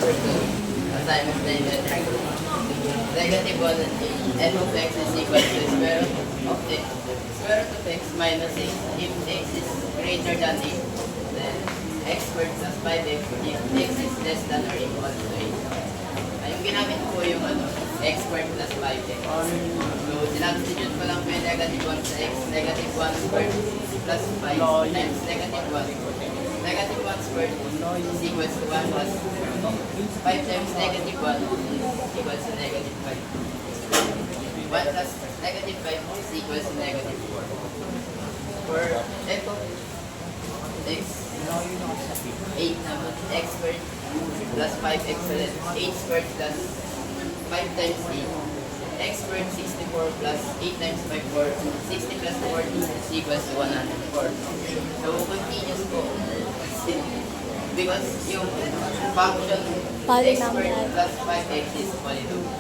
number 2, assignment statement. Negative 1 f of x is equal to square root of x. Square root of x minus 8 if x is greater than 8. Then x squared plus 5x if x is less than or equal to 8. Yung ginamit ko yung x squared plus 5x. So, sinubstitute ko lang po yung negative 1 sa x. Negative 1 squared plus 5 times negative 1. Negative 1 squared is equals to 1 plus 5 times negative 1 is equals to negative 5. 1 plus negative 5 is equals to negative 4. For f of x, 8 naman. X squared plus 5x ulit. 8 squared plus 5 times 8. X squared 64 plus 8 times 5, 4. 60 plus 40 is equals to 104. So, continuous po. Because yung function x squared plus 5x is polynomial.